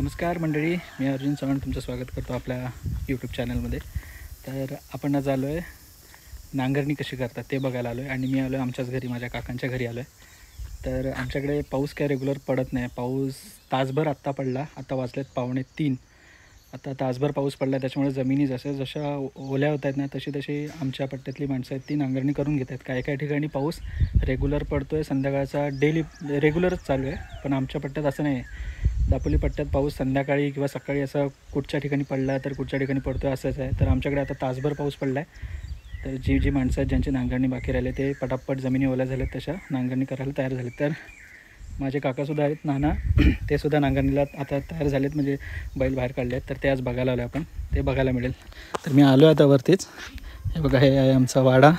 नमस्कार मंडळी, मी अर्जुन चव्हाण तुमचं स्वागत करतो आपल्या यूट्यूब चॅनलमध्ये. तर आपण आज आलो आहे नांगरणी कशी करतात ते बघायला आलो आहे. आणि मी आलो आहे आमच्याच घरी, माझ्या काकांच्या घरी आलो आहे. तर आमच्याकडे पाऊस काय रेग्युलर पडत नाही. पाऊस तासभर आत्ता पडला, आता वाजलेत 2:45. आता तासभर पाऊस पडला, त्याच्यामुळे जमिनी जशा ओल्या होत आहेत ना, तशी आमच्या पट्ट्यातली माणसं आहेत ती नांगरणी करून घेत आहेत. काही ठिकाणी पाऊस रेग्युलर पडतो आहे, संध्याकाळचा डेली रेग्युलरच चालू आहे. पण आमच्या पट्ट्यात असं नाही आहे. दापोली पट्ट्यात पाऊस संध्याकाळी किंवा सकाळी असं कुठच्या ठिकाणी पडला तर कुठच्या ठिकाणी पडतो आहे, असंच आहे. तर आमच्याकडे आता तासभर पाऊस पडला आहे. तर जी माणसं आहेत ज्यांची नांगरणी बाकी राहिले ते पटापट जमिनी ओल्या झाल्यात तशा नांगरणी करायला तयार झालेत. तर माझे काकासुद्धा आहेत नाना, ते सुद्धा नांगरणीला आता तयार झालेत, म्हणजे बैल बाहेर काढले आहेत. तर ते आज बघायला आलो आपण, ते बघायला मिळेल. तर मी आलो आहे आता वरतीच. हे बघा, हे आहे आमचा वाडा.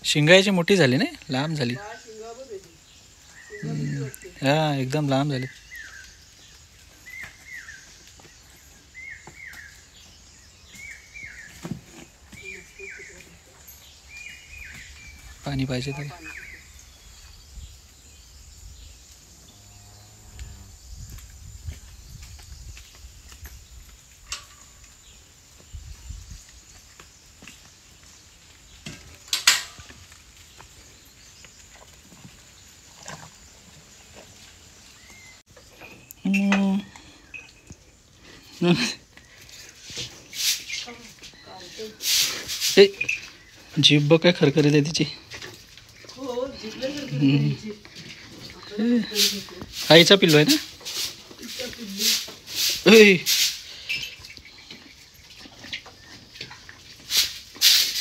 शिंगाची मोठी झाली नाही, लांब झाली. हा, एकदम लांब झाली. पाणी पाहिजे त्याला. जीभ काय खरखरीत आहे तिची. आईचा पिल्लू आहे ना.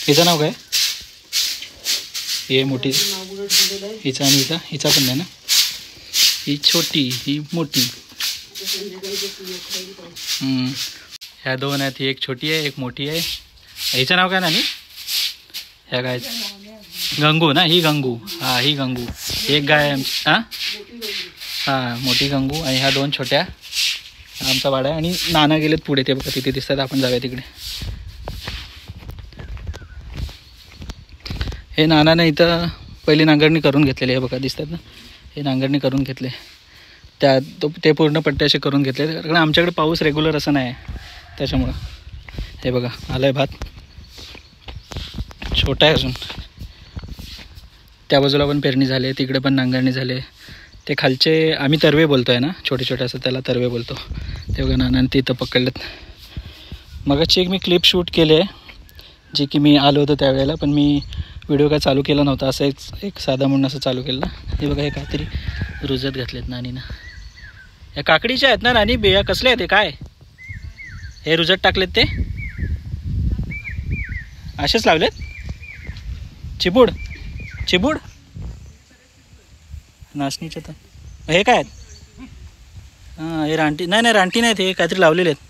हिचं नाव काय? हे मोठी हिचा आणि हिचा पण नाही ना. ही छोटी, ही मोठी. ह्या दोन आहेत, ही एक छोटी आहे एक मोठी आहे. हिचं नाव काय नानी? ह्या गाय गंगू ना, ही गंगू. हा, ही गंगू. एक गाय हां मोठी गंगू, आणि ह्या दोन छोट्या. आमचा वाडा आहे. आणि नाना गेलेत पुढे, ते बघा तिथे दिसतात, आपण जाऊया तिकडे. हे नानाने इथं पहिली नांगरणी करून घेतलेली आहे, बघा दिसतात ना. हे नांगरणी करून घेतले, ते पूर्ण पट्टे असे करून घेतले. कारण आमच्याकडे पाऊस रेग्युलर असं नाही आहे, त्याच्यामुळं. हे बघा, आलं आहे भात, छोटा आहे अजून. त्या बाजूला पण पेरणी झाली, तिकडे पण नांगरणी झाले. ते खालचे आम्ही तरवे बोलतो आहे ना, छोटे छोटे असं, त्याला तरवे बोलतो. ते बघा नानाने ते इथं पकडलेत. मगाची एक मी क्लिप शूट केली आहे, जी की मी आलो होतो त्यावेळेला, पण मी व्हिडिओ काय चालू केला नव्हता. असं एक साधा म्हणून असं चालू केलं ना. हे बघा, हे काहीतरी रुजत घातलेत नानीनं. या काकडीच्या आहेत ना नानी, बिया कसले आहेत? ते काय हे रुजत टाकलेत? ते असेच लावलेत? चिबूड नाचणीच्या. तर हे काय आहेत? हां, हे रानटी नाही, रानटी नाहीत, हे काहीतरी लावलेले आहेत.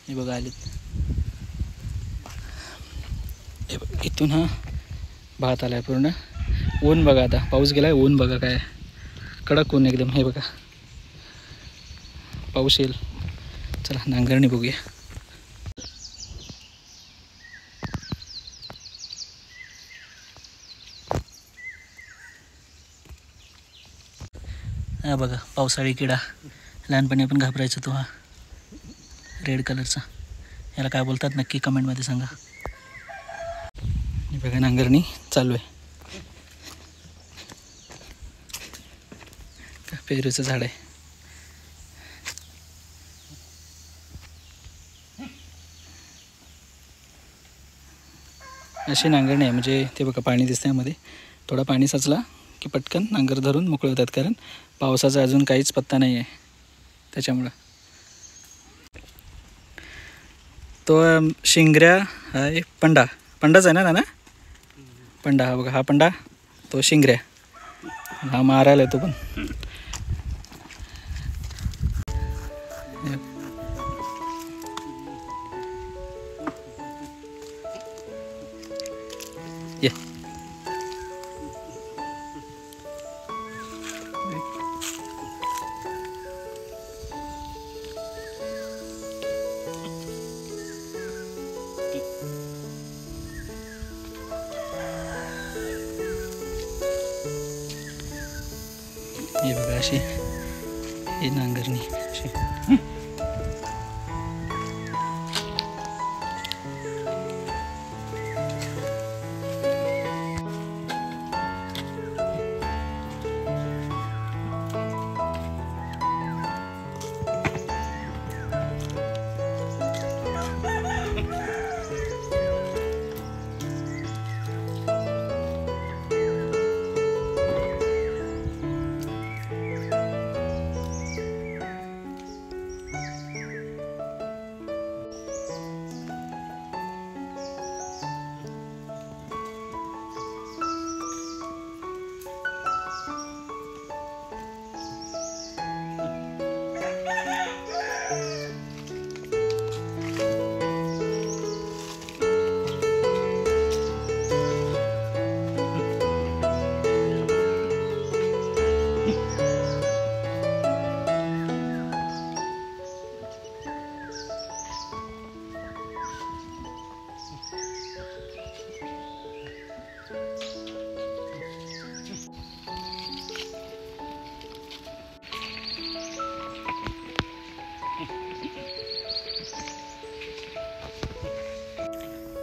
हे बघा आलेत. हे बघ, इथून हा भात आला आहे पूर्ण. ऊन बघा, आता पाऊस गेला आहे, ऊन बघा काय कडक ऊन एकदम. हे बघा, पाऊस येईल. चला नांगरणी बघूया. हा बघा, पावसाळी किडा. लहानपणी आपण घाबरायचो तो, हा रेड कलरचा. याला काय बोलतात नक्की कमेंटमध्ये सांगा. हे बघा, नांगरणी चालू आहे. पेरूचं झाड आहे. अशी नांगरणी आहे, म्हणजे ते बघा पाणी दिसतं यामध्ये. थोडा पाणी साचला की पटकन नांगर धरून मोकळे होतात, कारण पावसाचा अजून काहीच पत्ता नाही आहे त्याच्यामुळं. तो शिंगऱ्या आहे, पंडाच आहे ना नाना. पंडा, हा बघा, हा पंडा, तो शिंगऱ्या. हा मारायला येतो पण. ये हे बघा अशी ही नांगरणी अशी.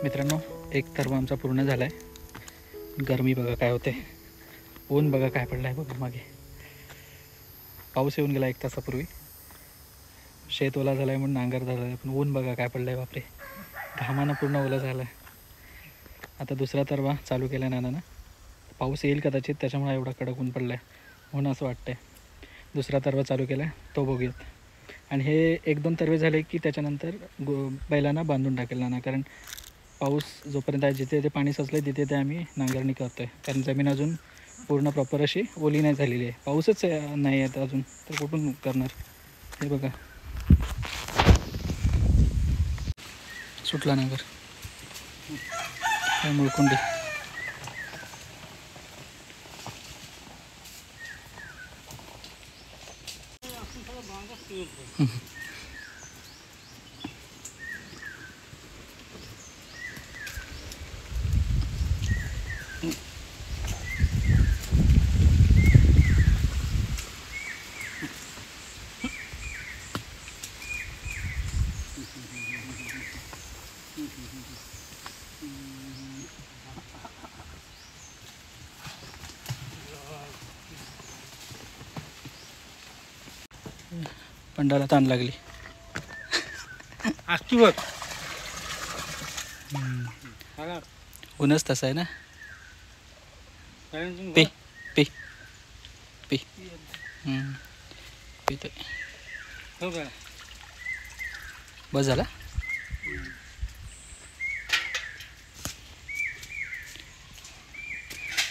मित्रांनो, एक तरवा आमचा पूर्ण झाला आहे. गरमी बघा काय होते, ऊन बघा काय पडलं आहे बघा. मागे पाऊस येऊन गेला 1 तासापूर्वी. शेत ओला झाला आहे म्हणून नांगर झाला आहे, पण ऊन बघा काय पडलं आहे. बापरे, घामानं पूर्ण ओला झाला आहे. आता दुसरा तरवा चालू केला आहे नानानं. पाऊस येईल कदाचित, त्याच्यामुळे एवढा कडक ऊन पडला आहे म्हणून असं वाटतं आहे. दुसरा तरवा चालू केला आहे, तो बघूयात. आणि हे 1-2 तरवे झाले की त्याच्यानंतर बैलांना बांधून टाकेल नाना, कारण पाऊस जोपर्यंत आहे जिथे ते पाणी साचलं आहे तिथे ते आम्ही नांगरणी करतो आहे. कारण जमीन अजून पूर्ण प्रॉपर अशी ओली नाही झालेली आहे. पाऊसच नाही आहे अजून, तर कुठून करणार. हे बघा सुटला नांगर, मुळकुंडी. पंडाला ताण लागली. आजची बघ ऊनच तसं आहे ना. पे पे पे पिते बस झाला.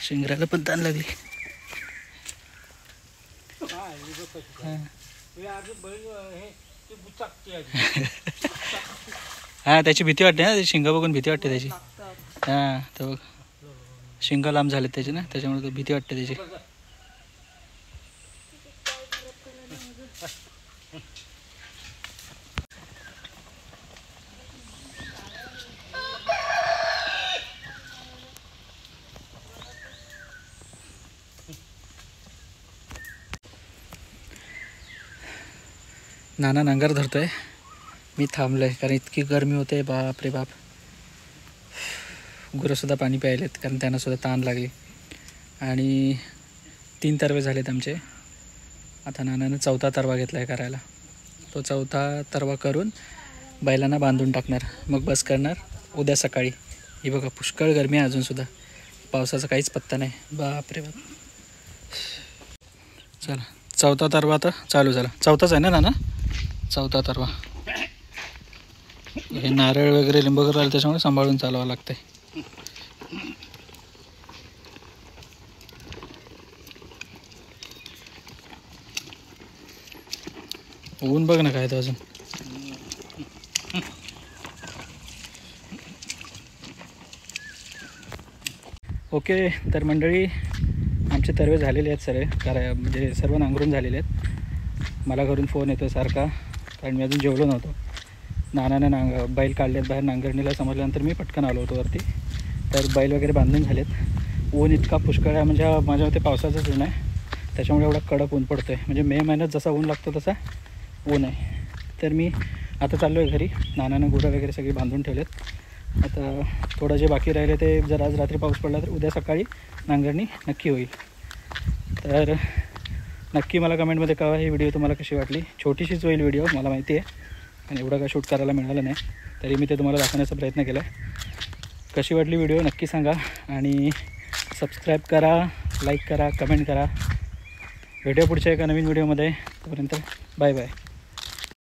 शिंगराला पण ताण लागली. हा, त्याची भीती वाटते ना, शिंग बघून भीती वाटते त्याची. हा, तर बघ शिंग लांब झाले त्याचे ना, त्याच्यामुळे भीती वाटते त्याची. नाना नांगर धरतोय, मी थांबलोय कारण इतकी गरमी होते. बाप रे बाप. गुरंसुद्धा पाणी प्यायलेत कारण त्यांनासुद्धा ताण लागली. आणि 3 तरवे झालेत आमचे. आता नानानं 4था तरवा घेतला आहे करायला. तो 4था तरवा करून बैलांना बांधून टाकणार, मग बस करणार उद्या सकाळी. ही बघा पुष्कळ गरमी आहे अजूनसुद्धा, पावसाचा काहीच पत्ता नाही. बाप रे बाप. चला 4था तरवा आता चालू झाला. 4थाच आहे ना नाना? 4था तरवा. हे नारळ वगैरे लिंबू वगैरे आले त्याच्यामुळे सांभाळून चालवावं लागतंय. ऊन बघ ना काय तर अजून. ओके, तर मंडळी आमचे तरवे झालेले आहेत सर्व, म्हणजे सर्व नांगरून झालेले आहेत. मला घरून फोन येतो सारखा, कारण मी अजून जेवलो नव्हतो. नानानं बैल काढलेत बाहेर नांगरणीला, समजल्यानंतर मी पटकन आलो होतो वरती. तर बैल वगैरे बांधून झालेत. ऊन इतका पुष्कळ आहे, म्हणजे माझ्या मते पावसाचंच ऊन आहे, त्याच्यामुळे एवढा कडक ऊन पडतो आहे. म्हणजे मे महिन्यात जसा ऊन लागतो तसा ऊन आहे. तर मी आता चाललो आहे घरी. नानानं गुरं वगैरे सगळी बांधून ठेवलेत. आता थोडं जे बाकी राहिले ते जर आज रात्री पाऊस पडला तर उद्या सकाळी नांगरणी नक्की होईल. तर नक्की मला कमेंटमध्ये कळवा ही व्हिडिओ तुम्हाला कशी वाटली. छोटीशीच होईल व्हिडिओ, मला माहिती आहे, आणि एवढं काय शूट करायला मिळालं नाही, तरी मी ते तुम्हाला दाखवण्याचा प्रयत्न केला आहे. कशी वाटली व्हिडिओ नक्की सांगा, आणि सबस्क्राईब करा, लाईक करा, कमेंट करा. भेटूया पुढच्या एका नवीन व्हिडिओमध्ये. तोपर्यंत बाय बाय.